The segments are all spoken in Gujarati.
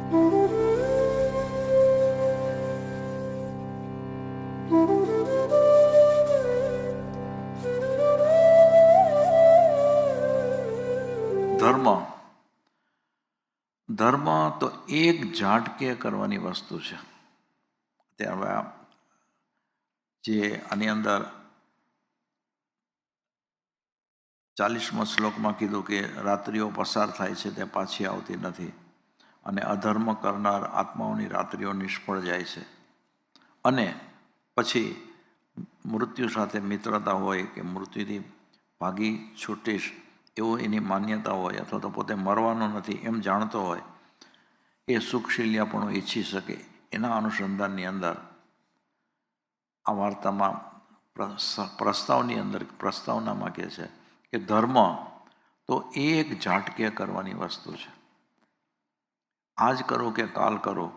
ધર્મ તો એક ઝાટકે કરવાની વસ્તુ છે. ત્યારે જે આની અંદર 40મા શ્લોકમાં કીધું કે રાત્રિઓ પસાર થાય છે તે પાછી આવતી નથી, અને અધર્મ કરનાર આત્માઓની રાત્રિઓ નિષ્ફળ જાય છે, અને પછી મૃત્યુ સાથે મિત્રતા હોય કે મૃત્યુથી ભાગી છૂટીશ એવું એની માન્યતા હોય, અથવા તો પોતે મરવાનો નથી એમ જાણતો હોય, એ સુખશીલ્યાપણું ઈચ્છી શકે. એના અનુસંધાનની અંદર આ વાર્તામાં પ્રસ્તાવનામાં કહે છે કે ધર્મ તો એક ઝાટકે કરવાની વસ્તુ છે. આજ કરો કે કાલ કરો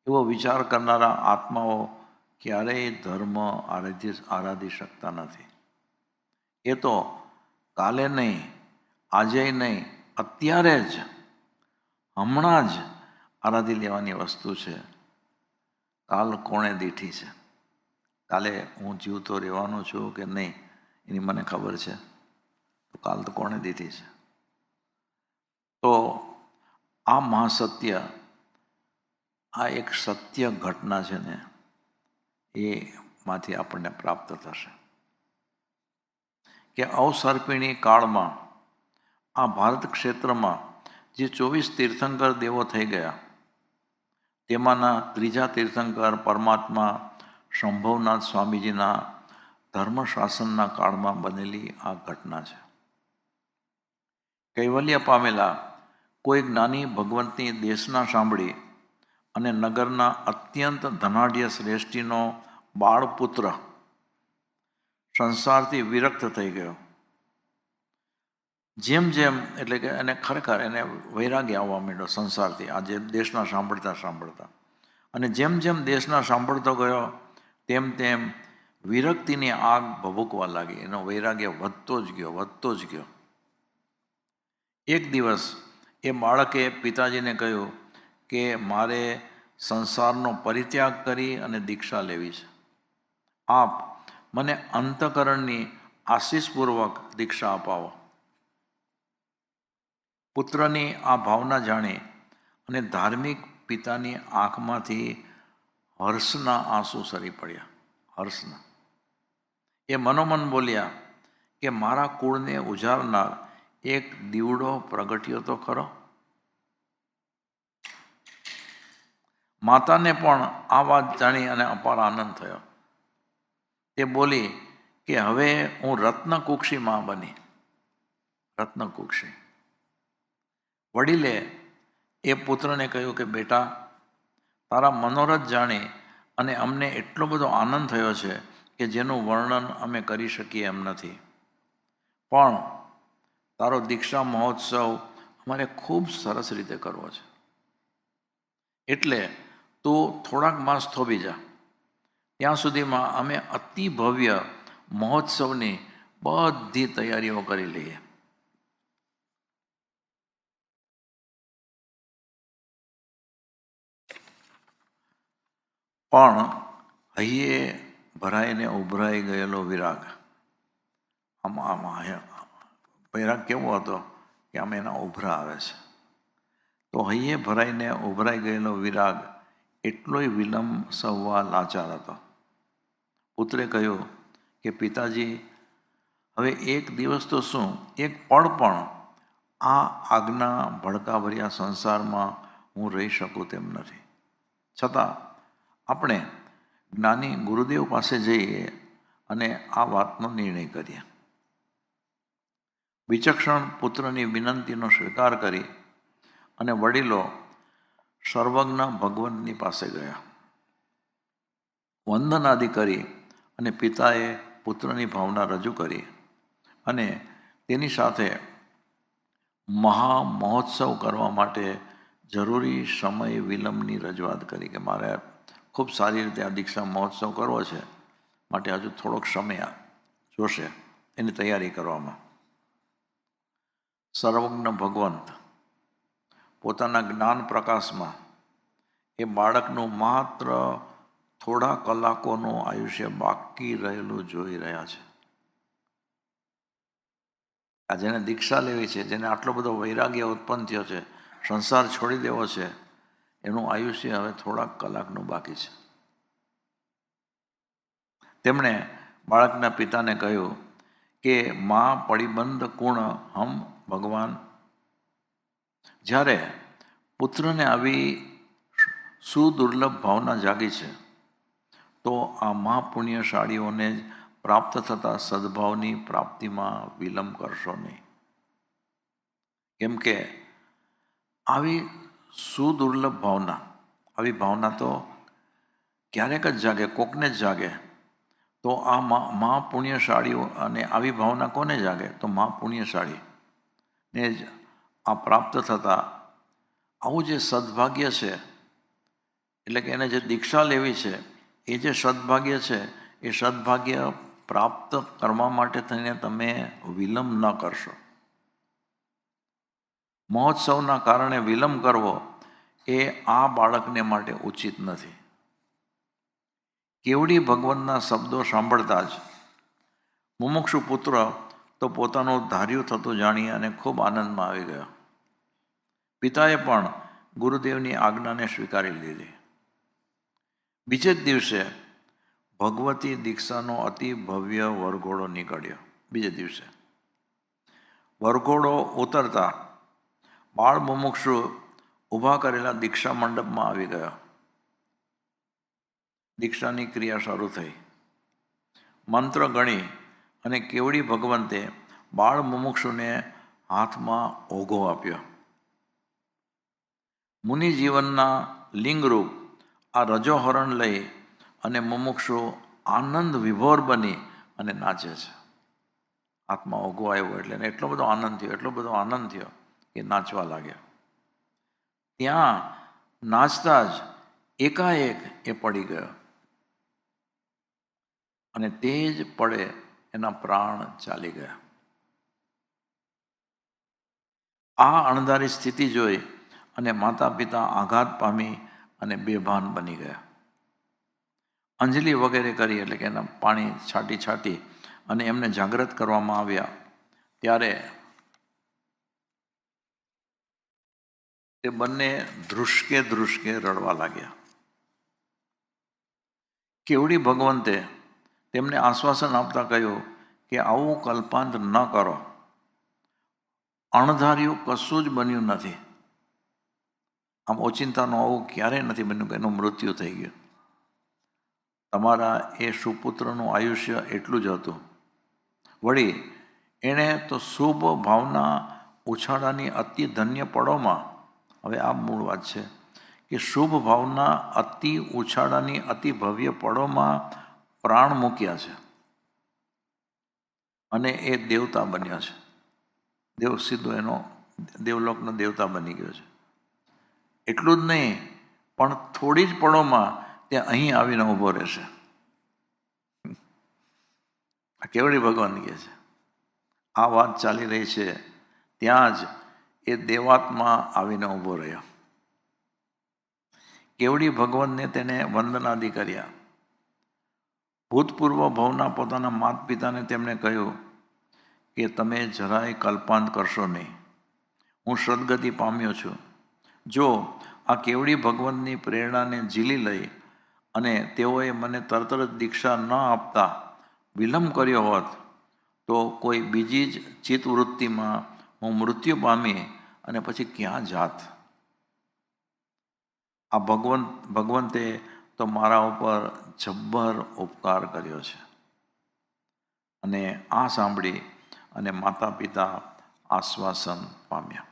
એવો વિચાર કરનારા આત્માઓ ક્યારેય ધર્મ આરાધી શકતા નથી. એ તો કાલે નહીં, આજે નહીં, અત્યારે જ, હમણાં જ આરાધી લેવાની વસ્તુ છે. કાલ કોણે દીઠી છે? કાલે હું જીવતો રહેવાનો છું કે નહીં એની મને ખબર છે, તો કાલ તો કોણે દીધી છે? તો આ મહાસત્ય, આ એક સત્ય ઘટના છે ને, એમાંથી આપણને પ્રાપ્ત થશે કે અવસર્પિણી કાળમાં આ ભારત ક્ષેત્રમાં જે 24 તીર્થંકર દેવો થઈ ગયા, તેમાંના ત્રીજા તીર્થંકર પરમાત્મા શંભવનાથ સ્વામીજીના ધર્મશાસનના કાળમાં બનેલી આ ઘટના છે. કૈવલ્ય પામેલા કોઈ જ્ઞાની ભગવંતની દેશના સાંભળી અને નગરના અત્યંત ધનાઢ્ય શ્રેષ્ઠીનો બાળપુત્ર સંસારથી વિરક્ત થઈ ગયો. જેમ જેમ એટલે કે એને ખરેખર એને વૈરાગ્ય આવવા માંડ્યો સંસારથી, આ જે દેશના સાંભળતા, અને જેમ જેમ દેશના સાંભળતો ગયો તેમ તેમ વિરક્તિની આગ ભભૂકવા લાગી. એનો વૈરાગ્ય વધતો જ ગયો. એક દિવસ એ બાળકે પિતાજીને કહ્યું કે મારે સંસારનો પરિત્યાગ કરી અને દીક્ષા લેવી છે. આપ મને અંતઃકરણની આશીષપૂર્વક દીક્ષા અપાવો. પુત્રની આ ભાવના જાણી અને ધાર્મિક પિતાની આંખમાંથી હર્ષના આંસુ સરી પડ્યા. હર્ષના. એ મનોમન બોલ્યા કે મારા કુળને ઉજારનાર એક દીવડો પ્રગટ્યો તો ખરો. માતાને પણ આ વાત જાણી અને અપાર આનંદ થયો. તે બોલી કે હવે હું રત્નકુક્ષી માં બની. રત્નકુક્ષી. વડીલે એ પુત્રને કહ્યું કે બેટા, તારા મનોરથ જાણી અને અમને એટલો બધો આનંદ થયો છે કે જેનું વર્ણન અમે કરી શકીએ એમ નથી. પણ તારો દીક્ષા મહોત્સવ અમારે ખૂબ સરસ રીતે કરવો છે, એટલે તું થોડાક માસ થોભી જા. ત્યાં સુધીમાં અમે અતિ ભવ્ય મહોત્સવની બધી તૈયારીઓ કરી લઈએ. પણ હૈયે ભરાઈને ઉભરાઈ ગયેલો વિરાગ, વિરાગ કેવો હતો કે આમ એના ઉભરા આવે છે. તો હૈયે ભરાઈને ઉભરાઈ ગયેલો વિરાગ એટલોય વિલંબ સહવા લાચાર હતો. પુત્રે કહ્યું કે પિતાજી, હવે એક દિવસ તો શું, એક પળ પણ આ આજ્ઞા ભડકાભર્યા સંસારમાં હું રહી શકું તેમ નથી. છતાં આપણે જ્ઞાની ગુરુદેવ પાસે જઈએ અને આ વાતનો નિર્ણય કરીએ. વિચક્ષણ પુત્રની વિનંતીનો સ્વીકાર કરી અને વડીલો સર્વજ્ઞ ભગવંતની પાસે ગયા. વંદનાદિ કરી અને પિતાએ પુત્રની ભાવના રજૂ કરી અને તેની સાથે મહામહોત્સવ કરવા માટે જરૂરી સમય વિલંબની રજૂઆત કરી કે મારે ખૂબ સારી રીતે આ દીક્ષા મહોત્સવ કરવો છે, માટે હજુ થોડોક સમય જોશે એની તૈયારી કરવામાં. સર્વજ્ઞ ભગવંત પોતાના જ્ઞાન પ્રકાશમાં એ બાળકનું માત્ર થોડા કલાકોનું આયુષ્ય બાકી રહેલું જોઈ રહ્યા છે. આ જેને દીક્ષા લેવી છે, જેને આટલો બધો વૈરાગ્ય ઉત્પન્ન થયો છે, સંસાર છોડી દેવો છે, એનું આયુષ્ય હવે થોડાક કલાકનું બાકી છે. તેમણે બાળકના પિતાને કહ્યું કે માં પડિબંધ કુણ હમ ભગવાન. જ્યારે પુત્રને આવી સુદુર્લભ ભાવના જાગી છે તો આ મહાપુણ્યશાળીઓને જ પ્રાપ્ત થતા સદભાવની પ્રાપ્તિમાં વિલંબ કરશો નહીં. કેમ કે આવી સુદુર્લભ ભાવના, આવી ભાવના તો ક્યારેક જ જાગે, કોકને જ જાગે. તો આ મહાપુણ્યશાળીઓ, અને આવી ભાવના કોને જાગે? તો મહાપુણ્યશાળી ને જ આ પ્રાપ્ત થતા આવું જે સદભાગ્ય છે, એટલે કે એને જે દીક્ષા લેવી છે, એ જે સદભાગ્ય છે, એ સદભાગ્ય પ્રાપ્ત કરવા માટે થઈને તમે વિલંબ ન કરશો. મહોત્સવના કારણે વિલંબ કરવો એ આ બાળકને માટે ઉચિત નથી. કેવડી ભગવાનના શબ્દો સાંભળતા જ મુમુક્ષુ પુત્ર તો પોતાનું ધાર્યું થતું જાણી અને ખૂબ આનંદમાં આવી ગયો. પિતાએ પણ ગુરુદેવની આજ્ઞાને સ્વીકારી લીધી. બીજે જ દિવસે ભગવતી દીક્ષાનો અતિ ભવ્ય વરઘોડો નીકળ્યો. બીજે દિવસે વરઘોડો ઉતરતા બાળ મુમુક્ષુ ઊભા કરેલા દીક્ષા મંડપમાં આવી ગયો. દીક્ષાની ક્રિયા શરૂ થઈ. મંત્ર ગણી અને કેવડી ભગવંતે બાળ મુમુક્ષુને હાથમાં ઓઘો આપ્યો. મુનિ જીવનના લિંગરૂપ આ રજોહરણ લઈ અને મુમુક્ષુ આનંદ વિભોર બની અને નાચે છે. હાથમાં ઓઘો આવ્યો એટલે એટલો બધો આનંદ થયો કે નાચવા લાગ્યા. ત્યાં નાચતા જ એકાએક એ પડી ગયો અને તે જ પડે એના પ્રાણ ચાલી ગયા. આ અણધારી સ્થિતિ જોઈ અને માતા પિતા આઘાત પામી અને બેભાન બની ગયા. અંજલિ વગેરે કરી, એટલે કે એના પાણી છાંટી અને એમને જાગૃત કરવામાં આવ્યા. ત્યારે તે બંને ધ્રુસકે રડવા લાગ્યા. કેવડી ભગવંતે તેમને આશ્વાસન આપતા કહ્યું કે આવું કલ્પાંત ન કરો. અણધાર્યું કશું જ બન્યું નથી. આમ ઓચિંતાનું આવું ક્યારેય નથી બન્યું કે એનું મૃત્યુ થઈ ગયું. તમારા એ સુપુત્રનું આયુષ્ય એટલું જ હતું. વળી એણે તો શુભ ભાવના ઉછાળાની અતિ ધન્ય પળોમાં, હવે આ મૂળ વાત છે કે શુભ ભાવના અતિ ઉછાળાની અતિ ભવ્ય પળોમાં પ્રાણ મૂક્યા છે અને એ દેવતા બન્યા છે. સીધો એનો દેવલોકનો દેવતા બની ગયો છે. એટલું જ નહીં, પણ થોડી જ પળોમાં તે અહીં આવીને ઊભો રહેશે. આ કેવડી ભગવાન કહે છે. આ વાત ચાલી રહી છે ત્યાં જ એ દેવાત્મા આવીને ઊભો રહ્યો. કેવડી ભગવાનને તેને વંદનાદિ કર્યા. ભૂતપૂર્વ ભવના પોતાના માતા પિતાને તેમણે કહ્યું કે તમે જરાય કલ્પાંત કરશો નહીં. હું સદગતિ પામ્યો છું. જો આ કેવડી ભગવાનની પ્રેરણાને ઝીલી લઈ અને તેઓએ મને તરત જ દીક્ષા ન આપતા વિલંબ કર્યો હોત તો કોઈ બીજી જ ચિત્તવૃત્તિમાં હું મૃત્યુ પામી અને પછી ક્યાં જાત. આ ભગવંતે તો મારા ઉપર જબ્બર ઉપકાર કર્યો છે. અને આ સાંભળી અને માતા પિતા આશ્વાસન પામ્યા.